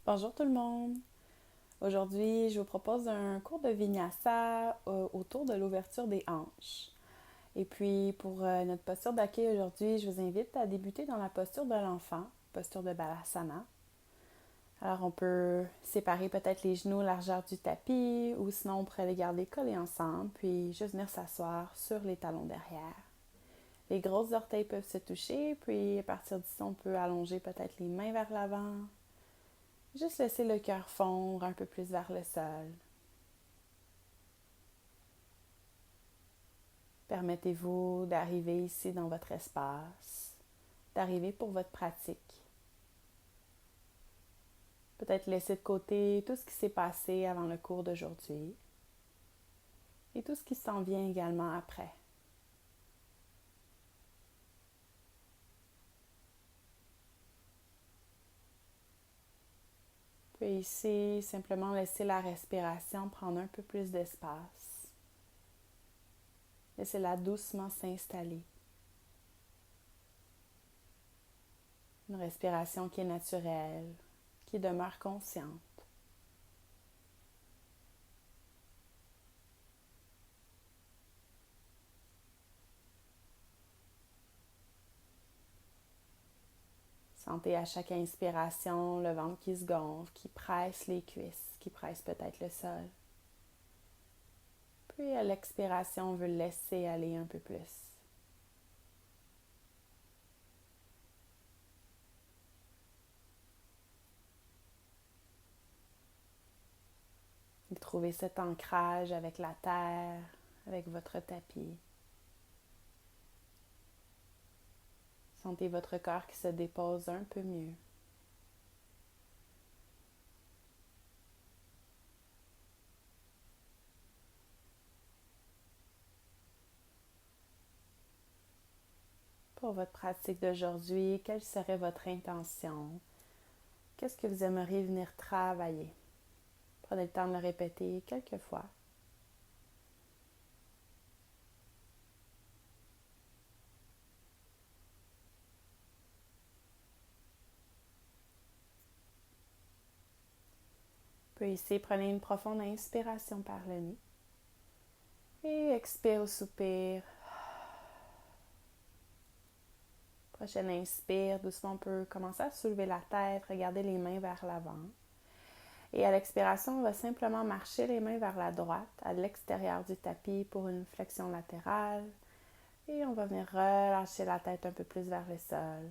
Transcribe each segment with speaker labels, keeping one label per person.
Speaker 1: Bonjour tout le monde! Aujourd'hui, je vous propose un cours de vinyasa autour de l'ouverture des hanches. Et puis, pour notre posture d'accueil aujourd'hui, je vous invite à débuter dans la posture de l'enfant, posture de Balasana. Alors, on peut séparer peut-être les genoux largeur du tapis ou sinon on pourrait les garder collés ensemble, puis juste venir s'asseoir sur les talons derrière. Les grosses orteils peuvent se toucher, puis à partir d'ici, on peut allonger peut-être les mains vers l'avant. Juste laisser le cœur fondre un peu plus vers le sol. Permettez-vous d'arriver ici dans votre espace, d'arriver pour votre pratique. Peut-être laisser de côté tout ce qui s'est passé avant le cours d'aujourd'hui et tout ce qui s'en vient également après. Puis ici, simplement laisser la respiration prendre un peu plus d'espace. Laissez-la doucement s'installer. Une respiration qui est naturelle, qui demeure consciente. Sentez à chaque inspiration le ventre qui se gonfle, qui presse les cuisses, qui presse peut-être le sol. Puis à l'expiration, on veut le laisser aller un peu plus. Et trouvez cet ancrage avec la terre, avec votre tapis. Sentez votre corps qui se dépose un peu mieux. Pour votre pratique d'aujourd'hui, quelle serait votre intention? Qu'est-ce que vous aimeriez venir travailler? Prenez le temps de le répéter quelques fois. Puis ici, prenez une profonde inspiration par le nez. Et expire au soupir. Prochaine inspire, doucement on peut commencer à soulever la tête, regarder les mains vers l'avant. Et à l'expiration, on va simplement marcher les mains vers la droite, à l'extérieur du tapis pour une flexion latérale. Et on va venir relâcher la tête un peu plus vers le sol.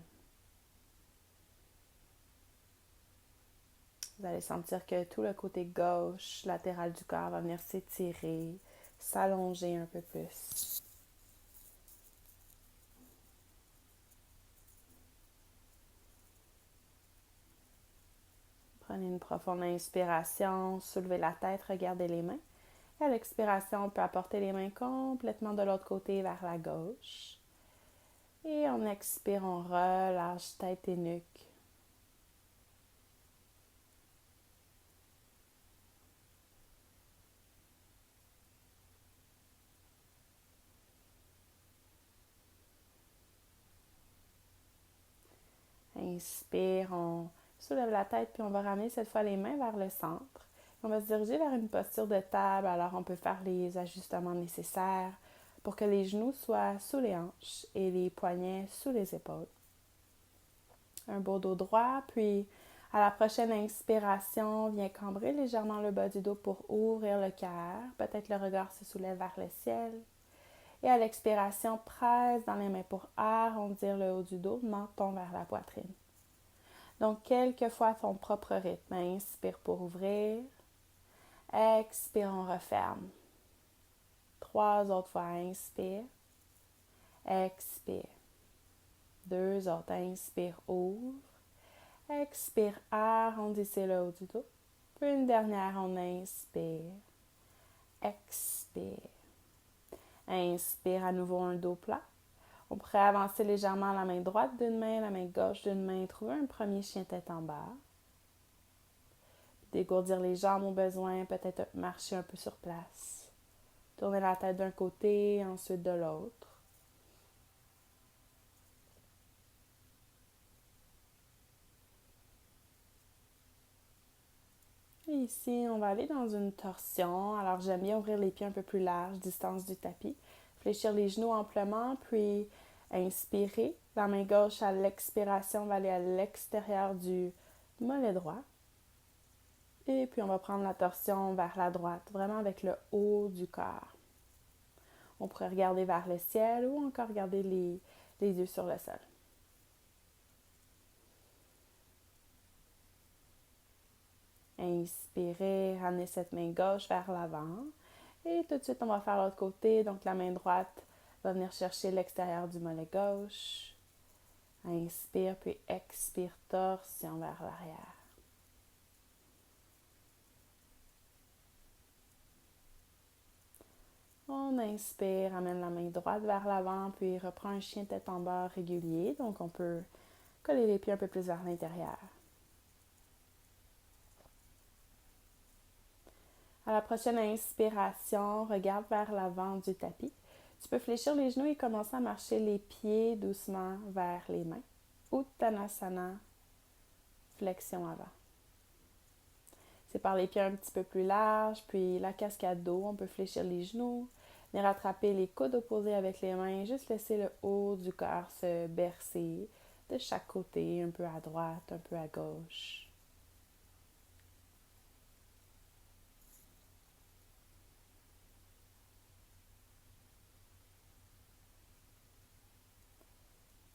Speaker 1: Vous allez sentir que tout le côté gauche, latéral du corps va venir s'étirer, s'allonger un peu plus. Prenez une profonde inspiration, soulevez la tête, regardez les mains. Et à l'expiration, on peut apporter les mains complètement de l'autre côté vers la gauche. Et en expire, on relâche tête et nuque. Inspire, on soulève la tête, puis on va ramener cette fois les mains vers le centre. On va se diriger vers une posture de table, alors on peut faire les ajustements nécessaires pour que les genoux soient sous les hanches et les poignets sous les épaules. Un beau dos droit, puis à la prochaine inspiration, viens cambrer légèrement le bas du dos pour ouvrir le cœur. Peut-être le regard se soulève vers le ciel. Et à l'expiration, presse dans les mains pour arrondir le haut du dos, menton vers la poitrine. Donc, quelquefois ton propre rythme. Inspire pour ouvrir. Expire, on referme. 3 autres fois, inspire. Expire. 2 autres, inspire, ouvre. Expire, arrondissez le haut du dos. Puis une dernière, on inspire. Expire. Inspire à nouveau un dos plat. On pourrait avancer légèrement la main droite d'une main, la main gauche d'une main, trouver un premier chien tête en bas. Dégourdir les jambes au besoin, peut-être marcher un peu sur place. Tourner la tête d'un côté, ensuite de l'autre. ici, on va aller dans une torsion. Alors, j'aime bien ouvrir les pieds un peu plus large, distance du tapis. Fléchir les genoux amplement, puis inspirer. La main gauche à l'expiration va aller à l'extérieur du mollet droit. Et puis, on va prendre la torsion vers la droite, vraiment avec le haut du corps. On pourrait regarder vers le ciel ou encore garder les yeux sur le sol. Inspirez, ramenez cette main gauche vers l'avant. Et tout de suite, on va faire l'autre côté. Donc, la main droite va venir chercher l'extérieur du mollet gauche. Inspire, puis expire, torsion vers l'arrière. On inspire, amène la main droite vers l'avant, puis reprend un chien tête en bas régulier. Donc, on peut coller les pieds un peu plus vers l'intérieur. À la prochaine inspiration, regarde vers l'avant du tapis. Tu peux fléchir les genoux et commencer à marcher les pieds doucement vers les mains. Uttanasana, flexion avant. C'est par les pieds un petit peu plus larges, puis la cascade d'eau, on peut fléchir les genoux, venir attraper les coudes opposés avec les mains, juste laisser le haut du corps se bercer de chaque côté, un peu à droite, un peu à gauche.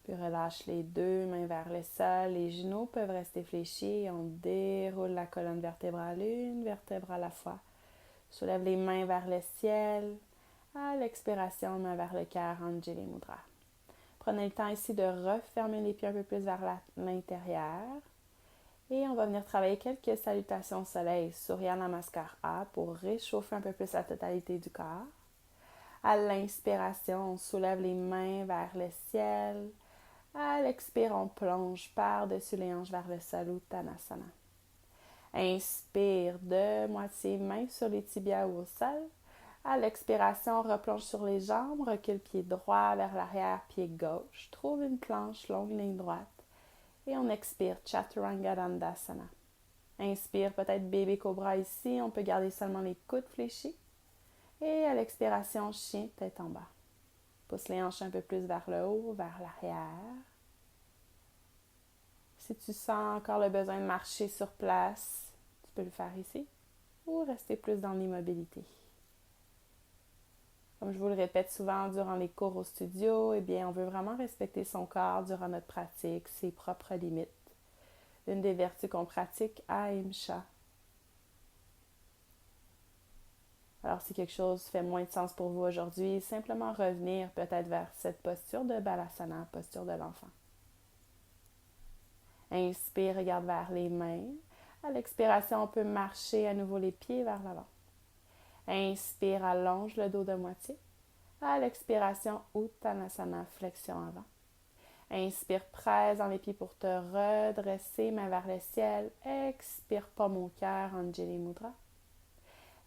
Speaker 1: Puis relâche les deux mains vers le sol. Les genoux peuvent rester fléchis. On déroule la colonne vertébrale, une vertèbre à la fois. Soulève les mains vers le ciel. À l'expiration, main vers le cœur, Anjali Mudra. Prenez le temps ici de refermer les pieds un peu plus vers l'intérieur. Et on va venir travailler quelques salutations au soleil, Surya Namaskara, pour réchauffer un peu plus la totalité du corps. À l'inspiration, on soulève les mains vers le ciel. À l'expire, on plonge par-dessus les hanches vers le sol, Uttanasana. Inspire de moitié, main sur les tibias ou au sol. À l'expiration, on replonge sur les jambes, recule pied droit vers l'arrière, pied gauche. Trouve une planche, longue ligne droite. Et on expire, Chaturanga Dandasana. Inspire, peut-être bébé cobra ici. On peut garder seulement les coudes fléchis. Et à l'expiration, chien, tête en bas. Pousse les hanches un peu plus vers le haut, vers l'arrière. Si tu sens encore le besoin de marcher sur place, tu peux le faire ici ou rester plus dans l'immobilité. Comme je vous le répète souvent durant les cours au studio, eh bien, on veut vraiment respecter son corps durant notre pratique, ses propres limites. Une des vertus qu'on pratique, Ahimsa. Alors, si quelque chose fait moins de sens pour vous aujourd'hui, simplement revenir peut-être vers cette posture de Balasana, posture de l'enfant. Inspire, regarde vers les mains. À l'expiration, on peut marcher à nouveau les pieds vers l'avant. Inspire, allonge le dos de moitié. À l'expiration, Uttanasana, flexion avant. Inspire, presse dans les pieds pour te redresser, main vers le ciel. Expire, paume au cœur, Anjali Mudra.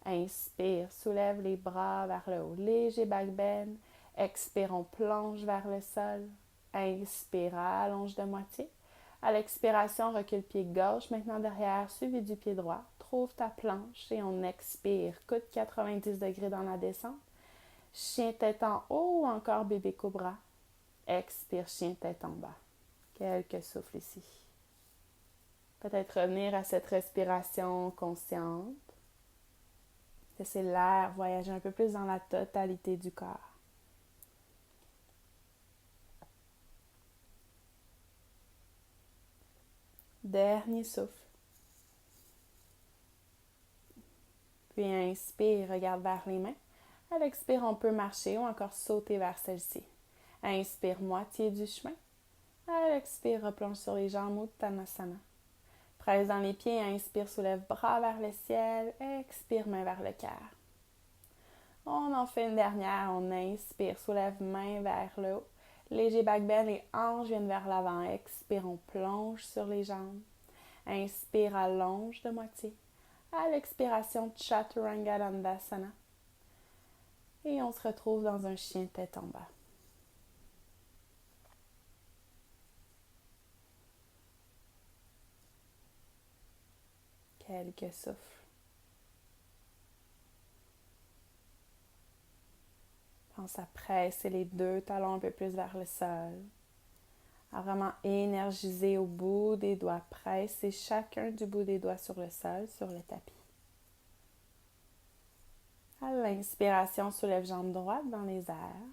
Speaker 1: Inspire, soulève les bras vers le haut, léger back bend. Expire, on plonge vers le sol. Inspire, allonge de moitié. À l'expiration, recule pied gauche, maintenant derrière, suivi du pied droit. Trouve ta planche et on expire. Coude 90 degrés dans la descente. Chien tête en haut ou encore bébé cobra. Expire, chien tête en bas. Quelques souffles ici. Peut-être revenir à cette respiration consciente. Laisser l'air voyager un peu plus dans la totalité du corps. Dernier souffle. Puis inspire, regarde vers les mains. À l'expire, on peut marcher ou encore sauter vers celle-ci. Inspire, moitié du chemin. À l'expire, replonge sur les jambes, Uttanasana. Presse dans les pieds, inspire, soulève bras vers le ciel. Expire, main vers le cœur. On en fait une dernière. On inspire, soulève main vers le haut. Léger back bend, les hanches viennent vers l'avant. Expire, on plonge sur les jambes. Inspire, allonge de moitié. À l'expiration, Chaturanga Dandasana. Et on se retrouve dans un chien tête en bas. Quelques souffles. Pense à presser les deux talons un peu plus vers le sol. À vraiment énergiser au bout des doigts. Presser chacun du bout des doigts sur le sol, sur le tapis. À l'inspiration, soulève jambe droite dans les airs.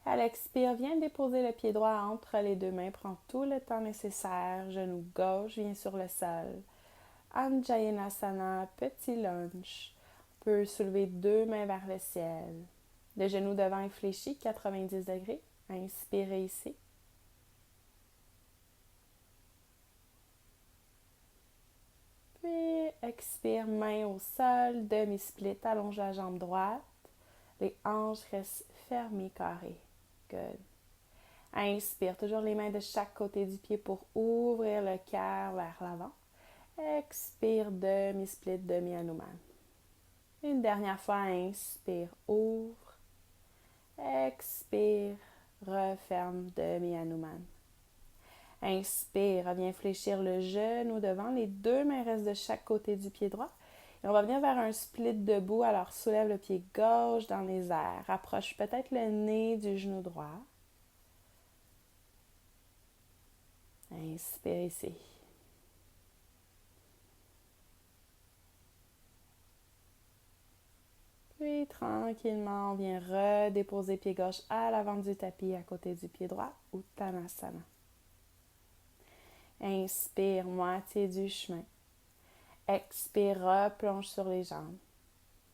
Speaker 1: À l'expire, viens déposer le pied droit entre les deux mains. Prends tout le temps nécessaire. Genou gauche vient sur le sol. Anjayanasana, petit lunge. On peut soulever deux mains vers le ciel. Le genou devant est fléchi, 90 degrés. Inspirez ici. Puis expire, main au sol, demi-split, allonge la jambe droite. Les hanches restent fermées, carrées. Good. Inspire, toujours les mains de chaque côté du pied pour ouvrir le cœur vers l'avant. Expire, demi-split, demi-hanuman. Une dernière fois, inspire, ouvre. Expire, referme, demi-hanuman. Inspire, reviens fléchir le genou devant. Les deux mains restent de chaque côté du pied droit. Et on va venir vers un split debout. Alors, soulève le pied gauche dans les airs. Rapproche peut-être le nez du genou droit. Inspire ici. Puis, tranquillement, on vient redéposer pied gauche à l'avant du tapis à côté du pied droit, Uttanasana. Inspire, moitié du chemin. Expire, replonge sur les jambes.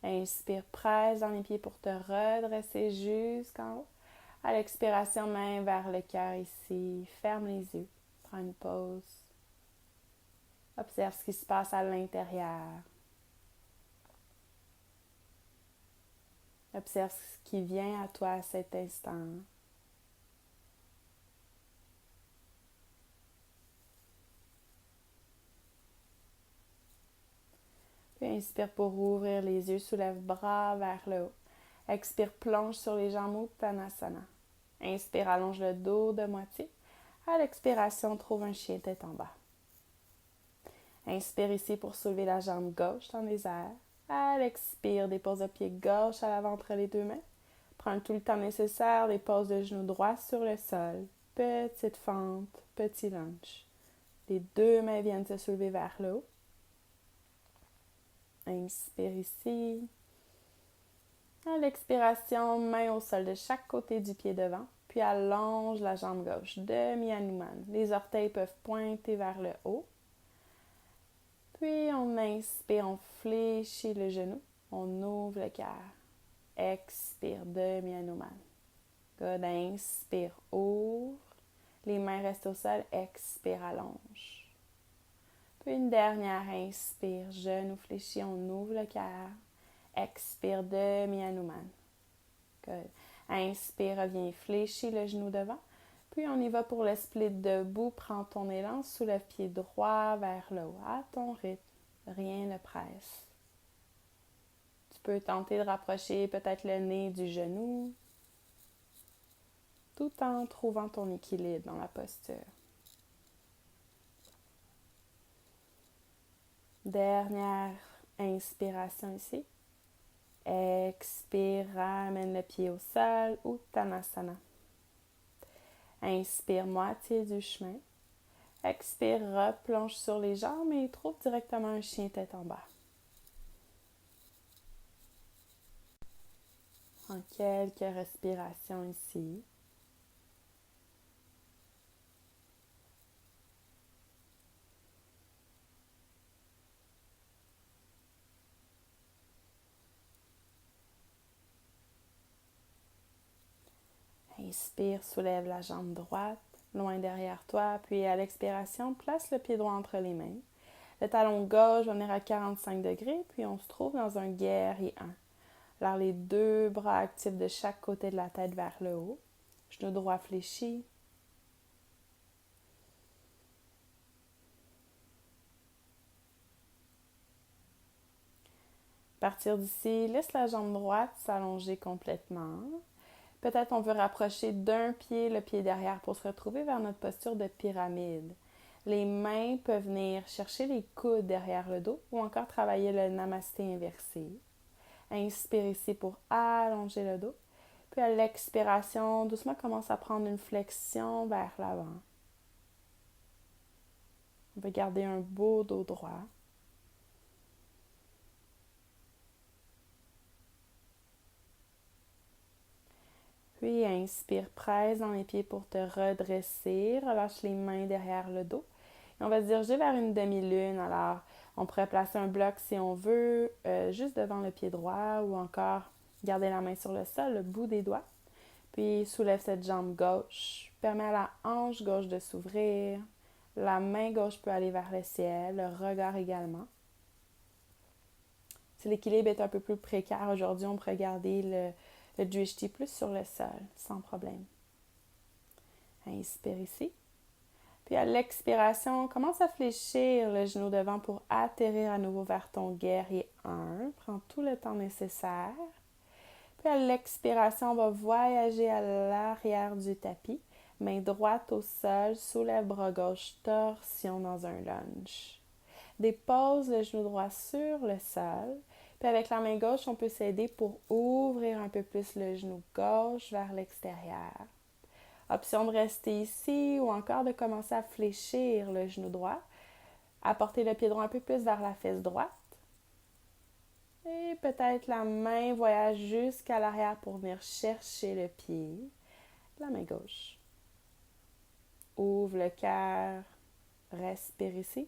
Speaker 1: Inspire, presse dans les pieds pour te redresser jusqu'en haut. À l'expiration, main vers le cœur ici. Ferme les yeux. Prends une pause. Observe ce qui se passe à l'intérieur. Observe ce qui vient à toi à cet instant. Puis inspire pour ouvrir les yeux, soulève bras vers le haut. Expire, plonge sur les jambes, Uttanasana. Inspire, allonge le dos de moitié. À l'expiration, trouve un chien tête en bas. Inspire ici pour soulever la jambe gauche dans les airs. À l'expire, dépose le pied gauche à l'avant entre les deux mains. Prends tout le temps nécessaire, dépose le genou droit sur le sol. Petite fente, petit lunge. Les deux mains viennent se soulever vers le haut. Inspire ici. À l'expiration, main au sol de chaque côté du pied devant. Puis allonge la jambe gauche, demi-hanuman. Les orteils peuvent pointer vers le haut. Puis on inspire, on fléchit le genou. On ouvre le cœur. Expire, demi-hanuman. Good. Inspire, ouvre. Les mains restent au sol. Expire, allonge. Puis une dernière, inspire, genou fléchi, on ouvre le cœur. Expire, demi-hanuman. Good. Inspire, reviens, fléchis le genou devant. Puis on y va pour le split debout. Prends ton élan, soulève pied droit vers le haut. À ton rythme, rien ne presse. Tu peux tenter de rapprocher peut-être le nez du genou, tout en trouvant ton équilibre dans la posture. Dernière inspiration ici. Expire, ramène le pied au sol, Uttanasana. Inspire, moitié du chemin. Expire, replonge sur les jambes et trouve directement un chien tête en bas. En quelques respirations ici. Inspire, soulève la jambe droite, loin derrière toi, puis à l'expiration, place le pied droit entre les mains. Le talon gauche va venir à 45 degrés, puis on se trouve dans un guerrier 1. Alors les deux bras actifs de chaque côté de la tête vers le haut. Genou droit fléchi. À partir d'ici, laisse la jambe droite s'allonger complètement. Peut-être on veut rapprocher d'un pied le pied derrière pour se retrouver vers notre posture de pyramide. Les mains peuvent venir chercher les coudes derrière le dos ou encore travailler le namasté inversé. Inspire ici pour allonger le dos. Puis à l'expiration, doucement commence à prendre une flexion vers l'avant. On va garder un beau dos droit. Puis inspire, presse dans les pieds pour te redresser. Relâche les mains derrière le dos. Et on va se diriger vers une demi-lune. Alors, on pourrait placer un bloc si on veut, juste devant le pied droit ou encore garder la main sur le sol, le bout des doigts. Puis soulève cette jambe gauche. Permets à la hanche gauche de s'ouvrir. La main gauche peut aller vers le ciel, le regard également. Si l'équilibre est un peu plus précaire aujourd'hui, on pourrait garder le drishti plus sur le sol, sans problème. Inspire ici. Puis à l'expiration, commence à fléchir le genou devant pour atterrir à nouveau vers ton guerrier 1. Prends tout le temps nécessaire. Puis à l'expiration, on va voyager à l'arrière du tapis. Main droite au sol, soulève bras gauche, torsion dans un lunge. Dépose le genou droit sur le sol. Puis avec la main gauche, on peut s'aider pour ouvrir un peu plus le genou gauche vers l'extérieur. Option de rester ici ou encore de commencer à fléchir le genou droit. Apporter le pied droit un peu plus vers la fesse droite. Et peut-être la main voyage jusqu'à l'arrière pour venir chercher le pied. La main gauche. Ouvre le cœur. Respire ici.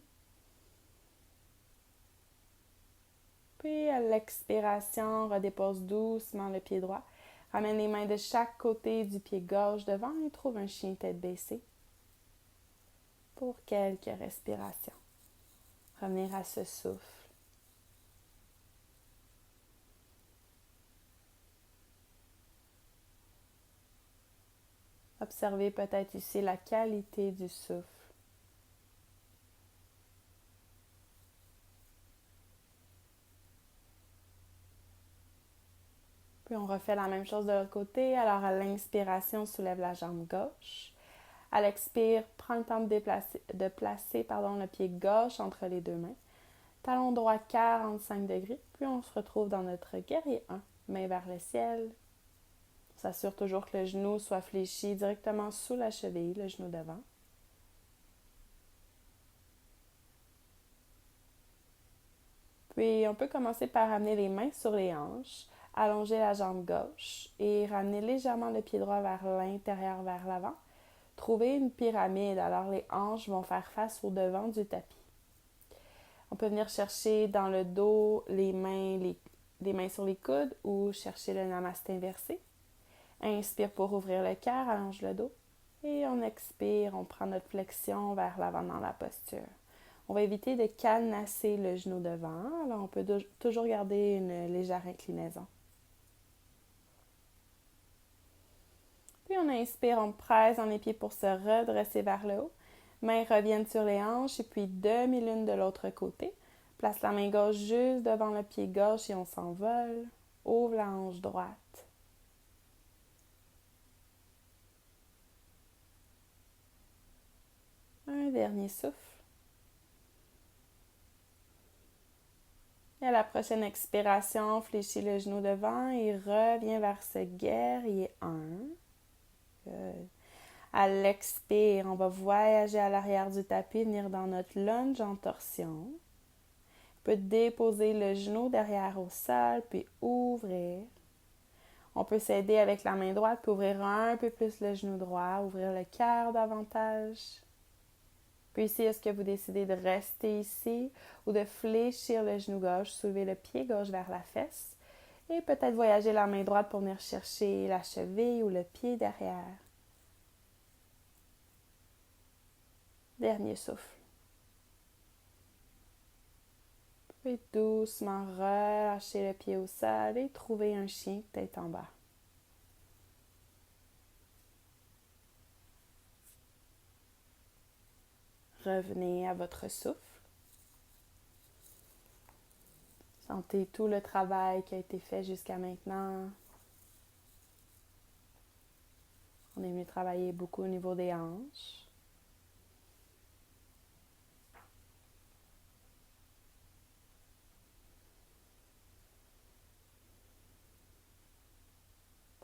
Speaker 1: Puis à l'expiration, redépose doucement le pied droit. Ramène les mains de chaque côté du pied gauche devant et trouve un chien tête baissée. Pour quelques respirations. Revenir à ce souffle. Observez peut-être ici la qualité du souffle. Puis on refait la même chose de l'autre côté. Alors à l'inspiration, soulève la jambe gauche. À l'expire, prends le temps de placer le pied gauche entre les deux mains. Talon droit 45 degrés. Puis on se retrouve dans notre guerrier 1. Main vers le ciel. On s'assure toujours que le genou soit fléchi directement sous la cheville, le genou devant. Puis on peut commencer par ramener les mains sur les hanches. Allonger la jambe gauche et ramener légèrement le pied droit vers l'intérieur, vers l'avant. Trouver une pyramide, alors les hanches vont faire face au devant du tapis. On peut venir chercher dans le dos les mains sur les coudes ou chercher le namasté inversé. Inspire pour ouvrir le cœur, allonge le dos. Et on expire, on prend notre flexion vers l'avant dans la posture. On va éviter de cadenasser le genou devant, alors on peut toujours garder une légère inclinaison. Puis on inspire, on presse dans les pieds pour se redresser vers le haut. Mains reviennent sur les hanches et puis demi-lune de l'autre côté. Place la main gauche juste devant le pied gauche et on s'envole. Ouvre la hanche droite. Un dernier souffle. Et à la prochaine expiration, fléchis le genou devant et reviens vers ce guerrier 1. Good. À l'expire, on va voyager à l'arrière du tapis, venir dans notre lunge en torsion. On peut déposer le genou derrière au sol, puis ouvrir. On peut s'aider avec la main droite, puis ouvrir un peu plus le genou droit, ouvrir le cœur davantage. Puis ici, est-ce que vous décidez de rester ici ou de fléchir le genou gauche, soulever le pied gauche vers la fesse et peut-être voyager la main droite pour venir chercher la cheville ou le pied derrière. Dernier souffle. Puis doucement relâcher le pied au sol et trouver un chien tête en bas. Revenez à votre souffle. Sentez tout le travail qui a été fait jusqu'à maintenant. On est venu travailler beaucoup au niveau des hanches.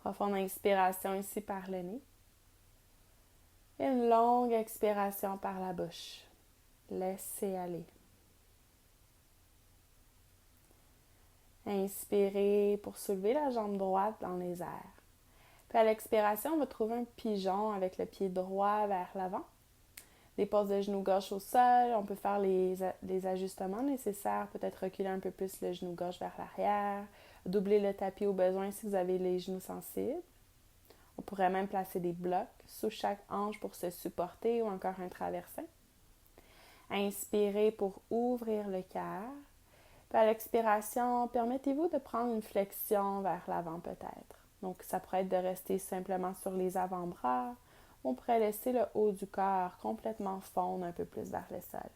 Speaker 1: Profonde inspiration ici par le nez. Et une longue expiration par la bouche. Laissez aller. Inspirez pour soulever la jambe droite dans les airs. Puis à l'expiration, on va trouver un pigeon avec le pied droit vers l'avant. Dépose le genou gauche au sol. On peut faire les ajustements nécessaires. Peut-être reculer un peu plus le genou gauche vers l'arrière. Doubler le tapis au besoin si vous avez les genoux sensibles. On pourrait même placer des blocs sous chaque hanche pour se supporter ou encore un traversin. Inspirez pour ouvrir le cœur. Puis à l'expiration, permettez-vous de prendre une flexion vers l'avant peut-être. Donc, ça pourrait être de rester simplement sur les avant-bras. On pourrait laisser le haut du corps complètement fondre un peu plus vers le sol.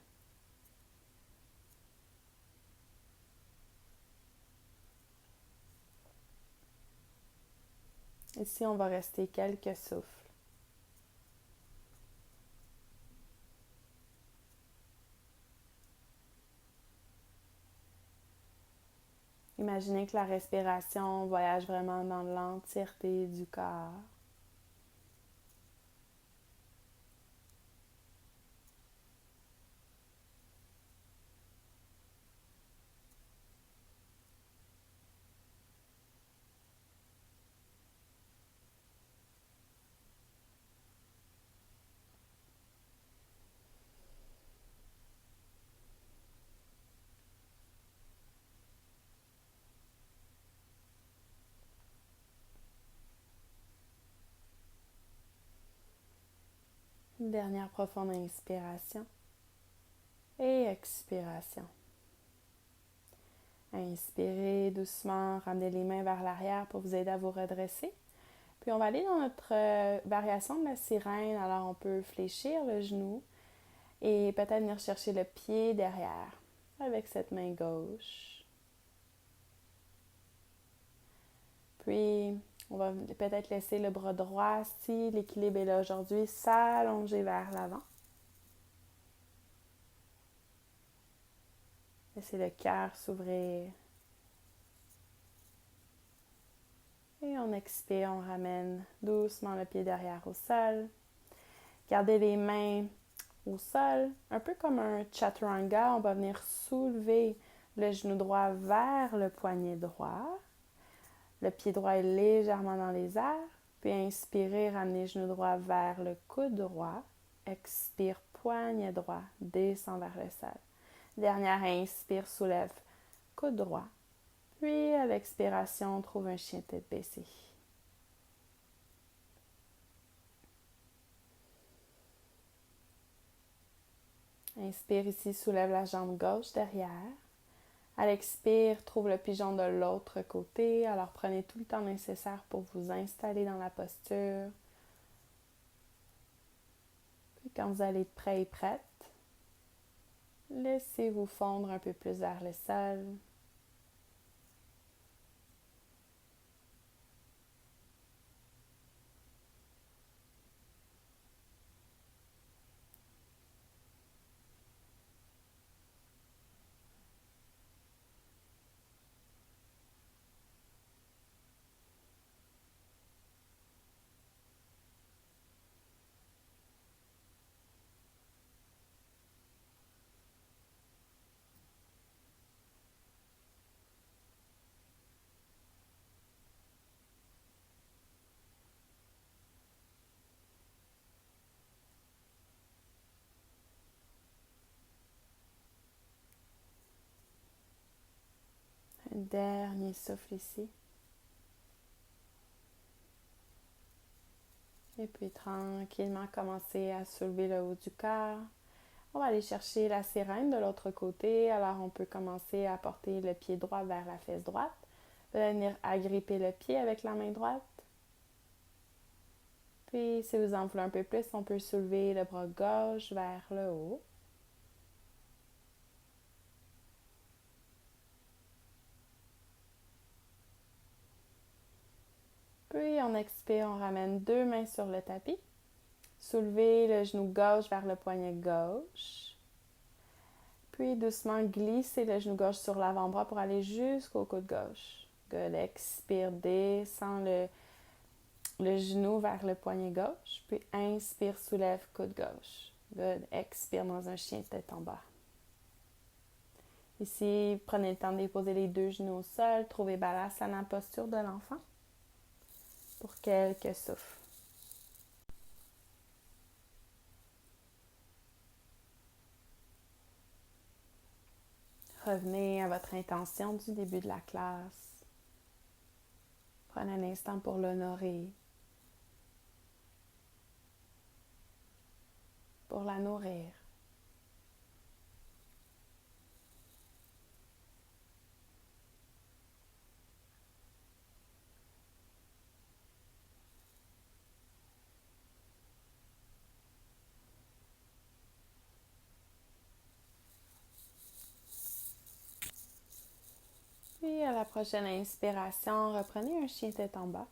Speaker 1: Ici, on va rester quelques souffles. Imaginez que la respiration voyage vraiment dans l'entièreté du corps. Une dernière profonde inspiration et expiration. Inspirez doucement, ramenez les mains vers l'arrière pour vous aider à vous redresser. Puis on va aller dans notre variation de la sirène. Alors on peut fléchir le genou et peut-être venir chercher le pied derrière avec cette main gauche. Puis on va peut-être laisser le bras droit, si l'équilibre est là aujourd'hui, s'allonger vers l'avant. Laissez le cœur s'ouvrir. Et on expire, on ramène doucement le pied derrière au sol. Gardez les mains au sol, un peu comme un chaturanga. On va venir soulever le genou droit vers le poignet droit. Le pied droit est légèrement dans les airs. Puis inspirez, ramenez le genou droit vers le coude droit. Expire, poignet droit, descend vers le sol. Dernière inspire, soulève, coude droit. Puis à l'expiration, on trouve un chien tête baissée. Inspire ici, soulève la jambe gauche derrière. À l'expire, trouve le pigeon de l'autre côté. Alors prenez tout le temps nécessaire pour vous installer dans la posture. Puis quand vous allez être prêt et prête, laissez-vous fondre un peu plus vers le sol. Un dernier souffle ici. Et puis tranquillement commencer à soulever le haut du corps. On va aller chercher la sirène de l'autre côté. Alors on peut commencer à porter le pied droit vers la fesse droite. Venir agripper le pied avec la main droite. Puis si vous en voulez un peu plus, on peut soulever le bras gauche vers le haut. Puis on expire, on ramène deux mains sur le tapis. Soulevez le genou gauche vers le poignet gauche. Puis doucement glissez le genou gauche sur l'avant-bras pour aller jusqu'au coude gauche. Good. Expire, descend le genou vers le poignet gauche, puis inspire, soulève, coude gauche. Good. Expire dans un chien tête en bas. Ici, prenez le temps de déposer les deux genoux au sol. Trouvez Balasana, posture de l'enfant, pour quelques souffles. Revenez à votre intention du début de la classe. Prenez un instant pour l'honorer, pour la nourrir. Puis à la prochaine inspiration, reprenez un chien tête en bas.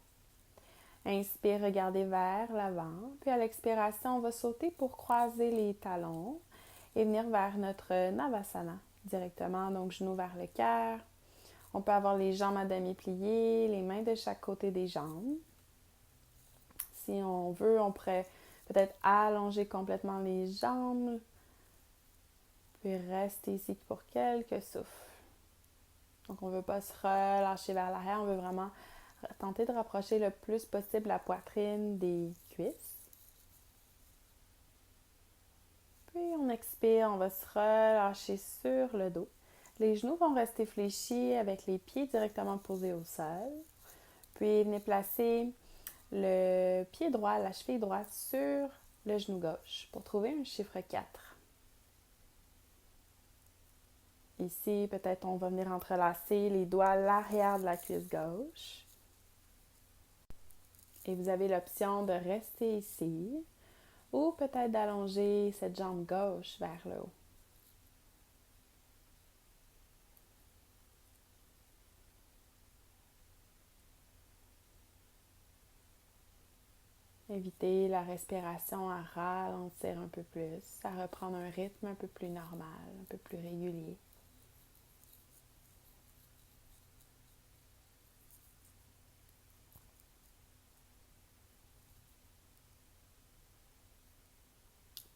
Speaker 1: Inspire, regardez vers l'avant. Puis à l'expiration, on va sauter pour croiser les talons et venir vers notre Navasana directement. Donc, genoux vers le cœur. On peut avoir les jambes à demi pliées, les mains de chaque côté des jambes. Si on veut, on pourrait peut-être allonger complètement les jambes. Puis rester ici pour quelques souffles. Donc, on ne veut pas se relâcher vers l'arrière. On veut vraiment tenter de rapprocher le plus possible la poitrine des cuisses. Puis, on expire. On va se relâcher sur le dos. Les genoux vont rester fléchis avec les pieds directement posés au sol. Puis, venez placer le pied droit, la cheville droite sur le genou gauche pour trouver un chiffre 4. Ici, peut-être on va venir entrelacer les doigts à l'arrière de la cuisse gauche. Et vous avez l'option de rester ici ou peut-être d'allonger cette jambe gauche vers le haut. Évitez la respiration à ralentir un peu plus, à reprendre un rythme un peu plus normal, un peu plus régulier.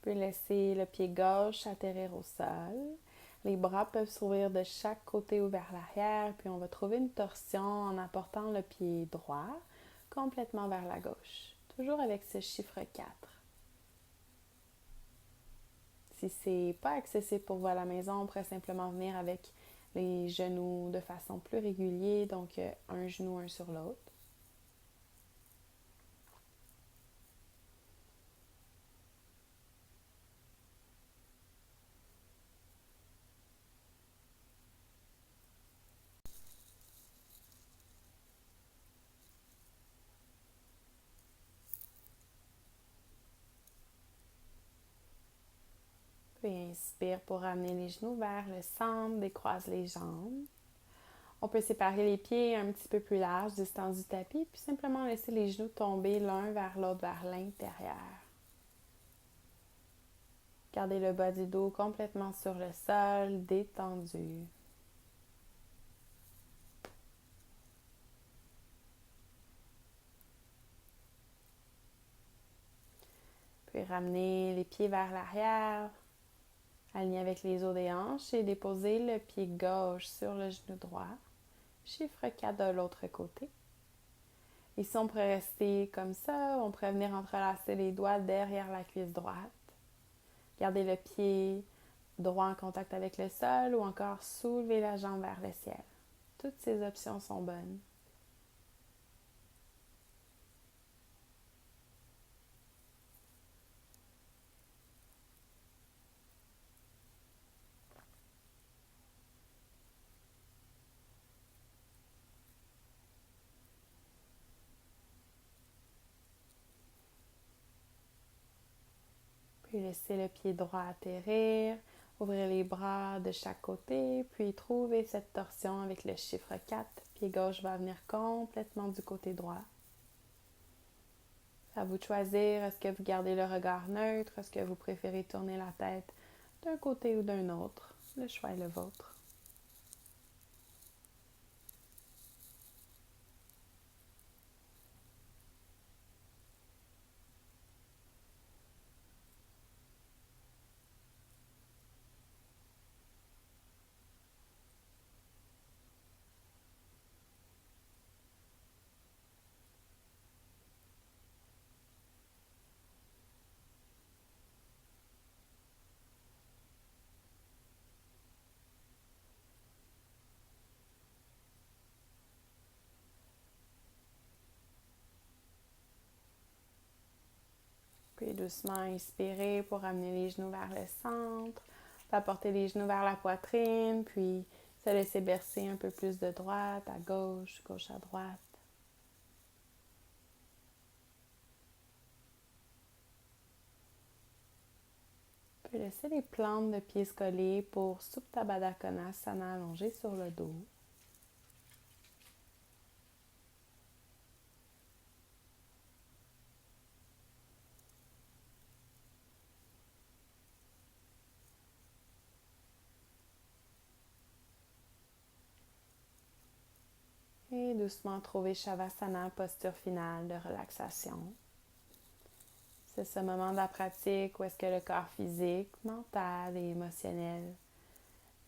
Speaker 1: Puis laissez le pied gauche atterrir au sol. Les bras peuvent s'ouvrir de chaque côté ou vers l'arrière, puis on va trouver une torsion en apportant le pied droit complètement vers la gauche. Toujours avec ce chiffre 4. Si c'est pas accessible pour vous à la maison, on pourrait simplement venir avec les genoux de façon plus régulière, donc un genou un sur l'autre. Puis inspire pour ramener les genoux vers le centre, décroise les jambes. On peut séparer les pieds un petit peu plus large, distance du tapis, puis simplement laisser les genoux tomber l'un vers l'autre, vers l'intérieur. Gardez le bas du dos complètement sur le sol, détendu. Puis ramenez les pieds vers l'arrière, aligné avec les os des hanches et déposez le pied gauche sur le genou droit. Chiffre 4 de l'autre côté. Ici, on pourrait rester comme ça, on pourrait venir entrelacer les doigts derrière la cuisse droite. Gardez le pied droit en contact avec le sol ou encore soulever la jambe vers le ciel. Toutes ces options sont bonnes. Puis laissez le pied droit atterrir, ouvrez les bras de chaque côté, puis trouvez cette torsion avec le chiffre 4. Pied gauche va venir complètement du côté droit. À vous de choisir, est-ce que vous gardez le regard neutre, est-ce que vous préférez tourner la tête d'un côté ou d'un autre? Le choix est le vôtre. doucement, inspirer pour amener les genoux vers le centre. On va porter les genoux vers la poitrine, puis se laisser bercer un peu plus de droite à gauche, gauche à droite. Puis laisser les plantes de pieds se coller pour Supta Baddha Konasana allongé sur le dos. Et doucement trouver Shavasana, posture finale de relaxation. C'est ce moment de la pratique où est-ce que le corps physique, mental et émotionnel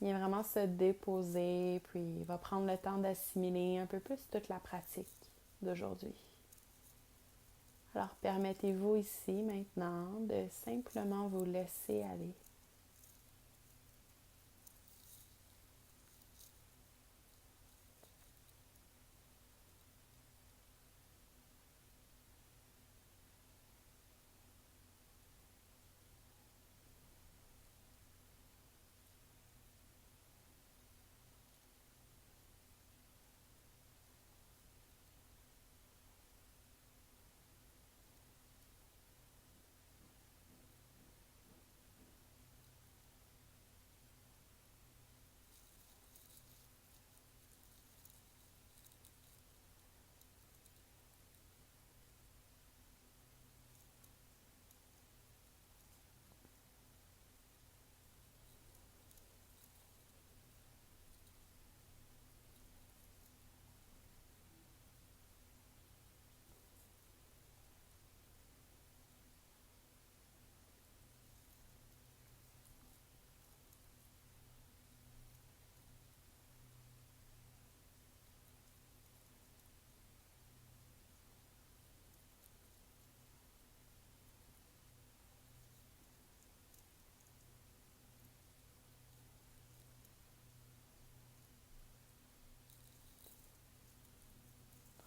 Speaker 1: vient vraiment se déposer, puis il va prendre le temps d'assimiler un peu plus toute la pratique d'aujourd'hui. Alors permettez-vous ici maintenant de simplement vous laisser aller.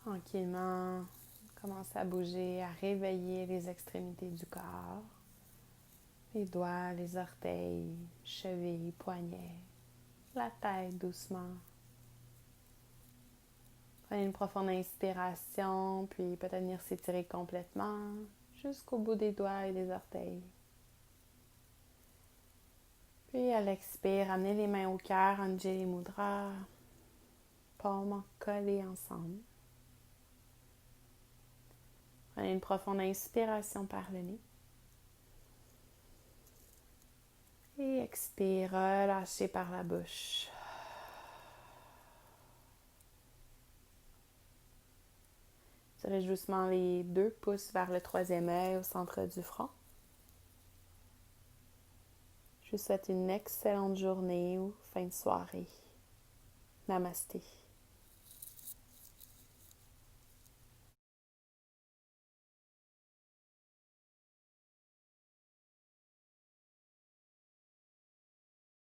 Speaker 1: Tranquillement, commencez à bouger, à réveiller les extrémités du corps. Les doigts, les orteils, chevilles, poignets, la tête doucement. Prenez une profonde inspiration, puis peut-être venir s'étirer complètement jusqu'au bout des doigts et des orteils. Puis à l'expire, amenez les mains au cœur, Anjali Mudra, paumes collées ensemble. Prenez une profonde inspiration par le nez. Et expire, relâchez par la bouche. Dirige doucement les 2 pouces vers le 3e œil au centre du front. Je vous souhaite une excellente journée ou fin de soirée. Namasté.